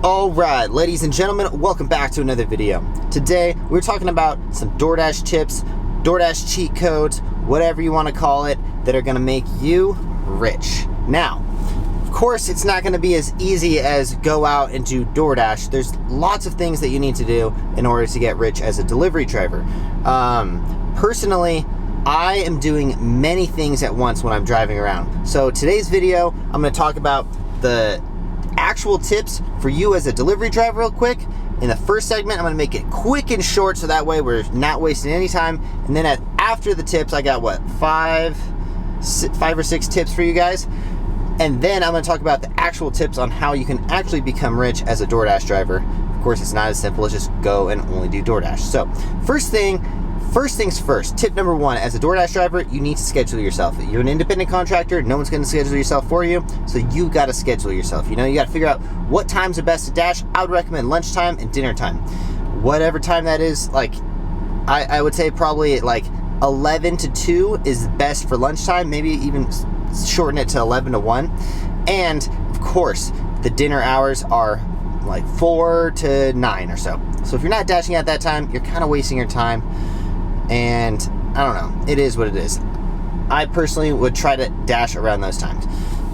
Alright, ladies and gentlemen, welcome back to another video. Today, we're talking about some DoorDash tips, DoorDash cheat codes, whatever you want to call it, that are going to make you rich. Now, of course, it's not going to be as easy as go out and do DoorDash. There's lots of things that you need to do in order to get rich as a delivery driver. Personally, I am doing many things at once when I'm driving around. So today's video, I'm going to talk about the actual tips for you as a delivery driver real quick. In the first segment, I'm going to make it quick and short so that way we're not wasting any time. And then after the tips, I got what, five or six tips for you guys. And then I'm going to talk about the actual tips on how you can actually become rich as a DoorDash driver. Of course, it's not as simple as just go and only do DoorDash. So first things first, tip number one, as a DoorDash driver, you need to schedule yourself. You're an independent contractor, no one's gonna schedule yourself for you, so you gotta schedule yourself. You know, you gotta figure out what times are best to dash. I would recommend lunchtime and dinner time. Whatever time that is, like, I would say probably like 11 to 2 is best for lunchtime, maybe even shorten it to 11 to 1. And of course, the dinner hours are like 4 to 9 or so. So if you're not dashing at that time, you're kind of wasting your time. And I don't know, it is what it is. I personally would try to dash around those times.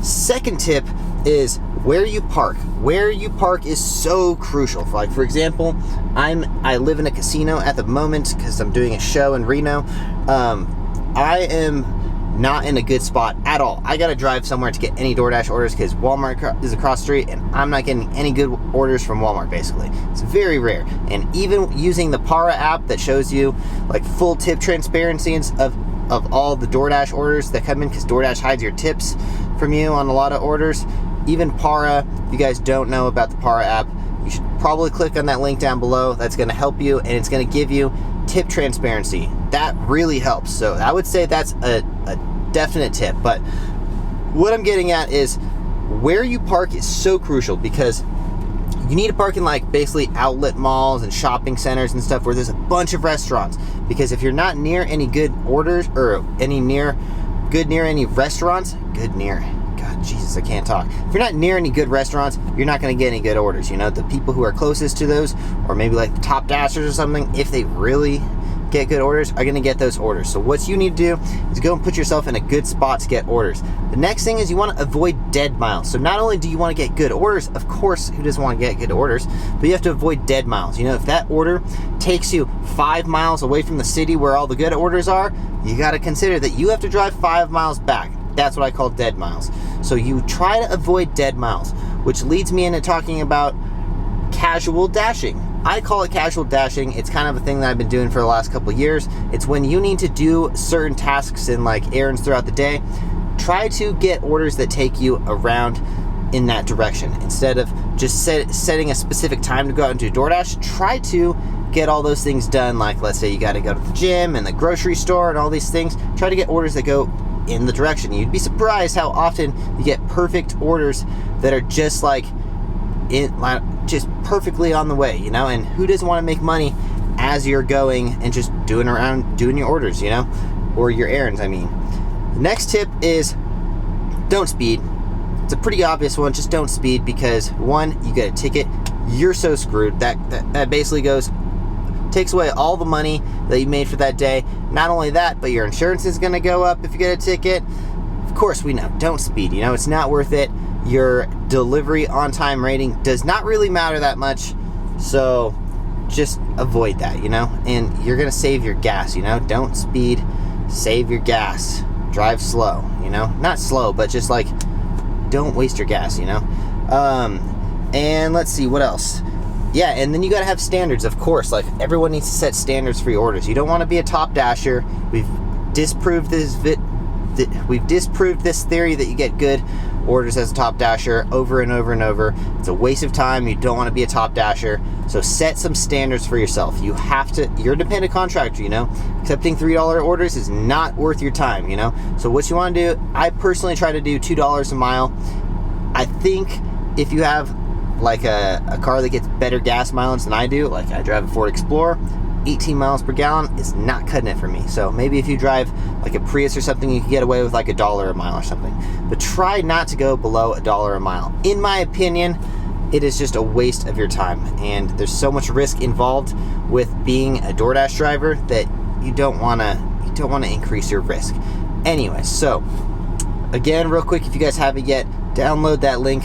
Second tip is where you park. Where you park is so crucial. For example, I live in a casino at the moment because I'm doing a show in Reno. I am not in a good spot at all. I gotta drive somewhere to get any DoorDash orders because Walmart is across the street and I'm not getting any good orders from Walmart, basically. It's very rare. And even using the Para app that shows you like full tip transparency of all the DoorDash orders that come in, because DoorDash hides your tips from you on a lot of orders. Even Para, if you guys don't know about the Para app, you should probably click on that link down below. That's gonna help you, and it's gonna give you tip transparency. That really helps. So I would say that's a definite tip. But what I'm getting at is where you park is so crucial, because you need to park in like basically outlet malls and shopping centers and stuff where there's a bunch of restaurants. Because if you're not near any good orders or near any restaurants, God, Jesus, I can't talk. If you're not near any good restaurants, you're not going to get any good orders. You know, the people who are closest to those, or maybe like the top dashers or something, if they really get good orders, are going to get those orders. So what you need to do is go and put yourself in a good spot to get orders. The next thing is you want to avoid dead miles. So not only do you want to get good orders, of course, who doesn't want to get good orders, but you have to avoid dead miles. You know, if that order takes you 5 miles away from the city where all the good orders are, you got to consider that you have to drive 5 miles back. That's what I call dead miles. So you try to avoid dead miles, which leads me into talking about casual dashing. I call it casual dashing. It's kind of a thing that I've been doing for the last couple of years. It's when you need to do certain tasks and like errands throughout the day. Try to get orders that take you around in that direction. Instead of just setting a specific time to go out and do DoorDash, try to get all those things done. Like, let's say you got to go to the gym and the grocery store and all these things. Try to get orders that go in the direction. You'd be surprised how often you get perfect orders that are just like just perfectly on the way, you know. And who doesn't want to make money as you're going and just doing your orders, you know, or your errands, I mean. The next tip is don't speed. It's a pretty obvious one. Just don't speed, because one, you get a ticket, you're so screwed. That basically takes away all the money that you made for that day. Not only that, but your insurance is going to go up if you get a ticket. Of course, we know, don't speed. You know, it's not worth it. Your delivery on-time rating does not really matter that much, so just avoid that, you know. And you're going to save your gas, you know. Don't speed, save your gas. Drive slow, you know. Not slow, but just like, don't waste your gas, you know. And let's see, what else? Yeah, and then you gotta have standards, of course. Like, everyone needs to set standards for your orders. You don't want to be a top dasher. We've disproved this theory that you get good orders as a top dasher over and over and over. It's a waste of time. You don't want to be a top dasher. So set some standards for yourself. You have to. You're a dependent contractor, you know. Accepting $3 orders is not worth your time, you know. So what you want to do, I personally try to do $2 a mile. I think if you have like a car that gets better gas mileage than I do, like I drive a Ford Explorer, 18 miles per gallon is not cutting it for me. So maybe if you drive like a Prius or something, you can get away with like $1 a mile or something. But try not to go below $1 a mile. In my opinion, it is just a waste of your time. And there's so much risk involved with being a DoorDash driver that you don't want to increase your risk. Anyway, so again, real quick, if you guys haven't yet, download that link.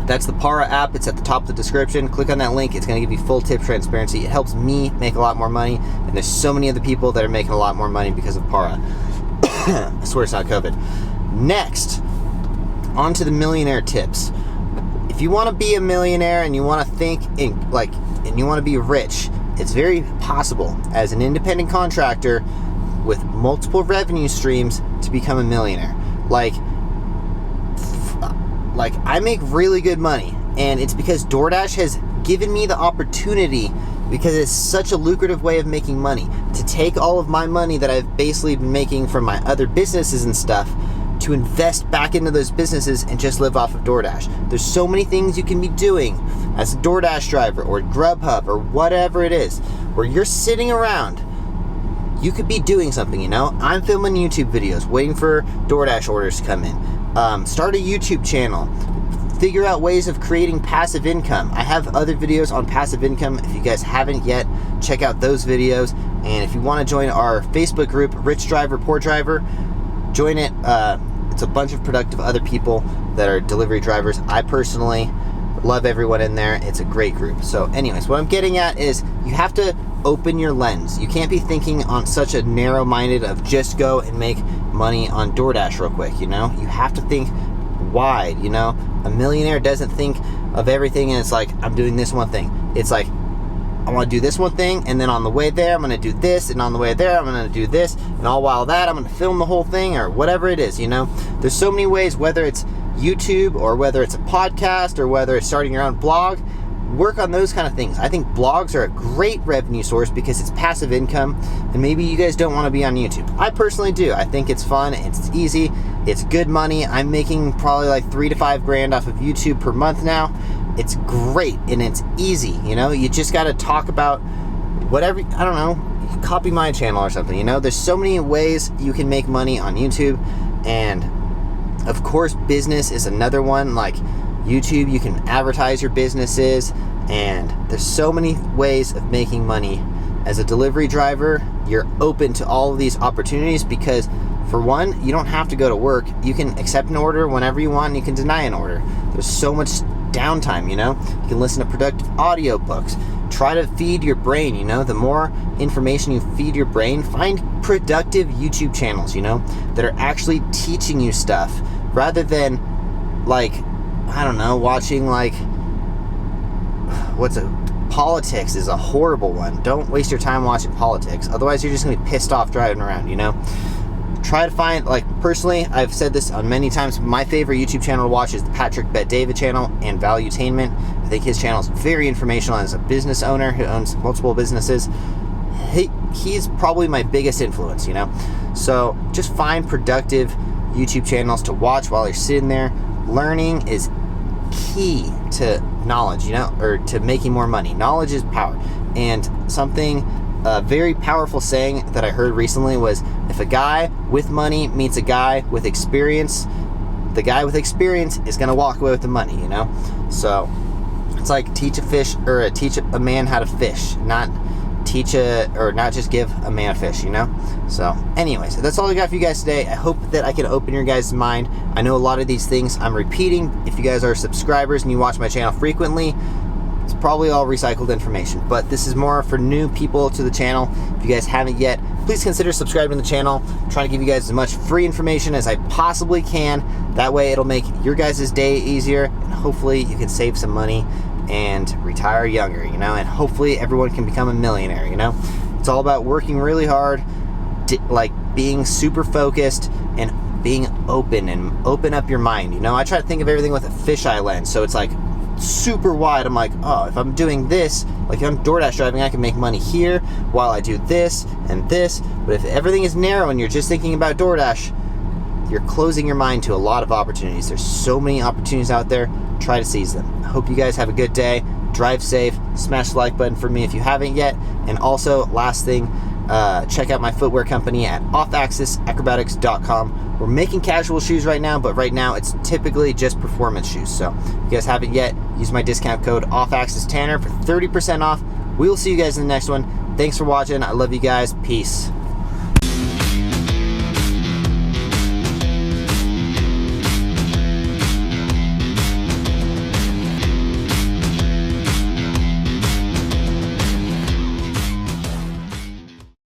That's the Para app. It's at the top of the description. Click on that link. It's going to give you full tip transparency. It helps me make a lot more money, and there's so many other people that are making a lot more money because of Para. I swear it's not COVID. Next, on to the millionaire tips. If you want to be a millionaire and you want to think and you want to be rich, it's very possible as an independent contractor with multiple revenue streams to become a millionaire. Like I make really good money, and it's because DoorDash has given me the opportunity, because it's such a lucrative way of making money, to take all of my money that I've basically been making from my other businesses and stuff to invest back into those businesses and just live off of DoorDash. There's so many things you can be doing as a DoorDash driver or Grubhub or whatever it is, where you're sitting around. You could be doing something, you know? I'm filming YouTube videos, waiting for DoorDash orders to come in. Start a YouTube channel. Figure out ways of creating passive income. I have other videos on passive income. If you guys haven't yet, check out those videos. And if you want to join our Facebook group, Rich Driver, Poor Driver, join it. It's a bunch of productive other people that are delivery drivers. I personally love everyone in there. It's a great group. So anyways, what I'm getting at is you have to open your lens. You can't be thinking on such a narrow-minded of just go and make money on DoorDash real quick, you know? You have to think wide, you know? A millionaire doesn't think of everything and it's like, I'm doing this one thing. It's like, I want to do this one thing, and then on the way there, I'm going to do this, and on the way there, I'm going to do this, and all while that, I'm going to film the whole thing, or whatever it is, you know? There's so many ways, whether it's YouTube, or whether it's a podcast, or whether it's starting your own blog. Work on those kind of things. I think blogs are a great revenue source because it's passive income, and maybe you guys don't want to be on YouTube. I personally do. I think it's fun, it's easy, it's good money. I'm making probably like $3 to $5 grand off of YouTube per month now. It's great and it's easy, you know? You just got to talk about whatever, I don't know, you can copy my channel or something, you know? There's so many ways you can make money on YouTube, and of course business is another one. Like YouTube, you can advertise your businesses, and there's so many ways of making money. As a delivery driver, you're open to all of these opportunities because, for one, you don't have to go to work. You can accept an order whenever you want, and you can deny an order. There's so much downtime, you know? You can listen to productive audiobooks. Try to feed your brain, you know? The more information you feed your brain, find productive YouTube channels, you know, that are actually teaching you stuff, rather than, like, I don't know, watching like, politics is a horrible one. Don't waste your time watching politics. Otherwise, you're just going to be pissed off driving around, you know? Try to find, like, personally, I've said this on many times, my favorite YouTube channel to watch is the Patrick Bet-David channel and Valuetainment. I think his channel is very informational as a business owner who owns multiple businesses. He's probably my biggest influence, you know? So just find productive YouTube channels to watch while you're sitting there. Learning is key to knowledge, you know, or to making more money. Knowledge is power. And a very powerful saying that I heard recently was, if a guy with money meets a guy with experience, the guy with experience is going to walk away with the money, you know? So it's like teach a man how to fish, not just give a man a fish, you know? So anyways, that's all I got for you guys today. I hope that I can open your guys' mind. I know a lot of these things I'm repeating. If you guys are subscribers and you watch my channel frequently, it's probably all recycled information, but this is more for new people to the channel. If you guys haven't yet, please consider subscribing to the channel. I'm trying to give you guys as much free information as I possibly can. That way it'll make your guys' day easier, and hopefully you can save some money and retire younger, you know, and hopefully everyone can become a millionaire, you know? It's all about working really hard, like being super focused and being open, and open up your mind, you know? I try to think of everything with a fisheye lens, so it's like super wide. I'm like, oh, if I'm doing this, like if I'm DoorDash driving, I can make money here while I do this and this. But if everything is narrow and you're just thinking about DoorDash, you're closing your mind to a lot of opportunities. There's so many opportunities out there. Try to seize them. I hope you guys have a good day. Drive safe. Smash the like button for me if you haven't yet. And also, last thing, check out my footwear company at offaxisacrobatics.com, We're making casual shoes right now, but right now it's typically just performance shoes. So if you guys haven't yet, use my discount code OFFAXISTANNER for 30% off. We will see you guys in the next one. Thanks for watching. I love you guys. Peace.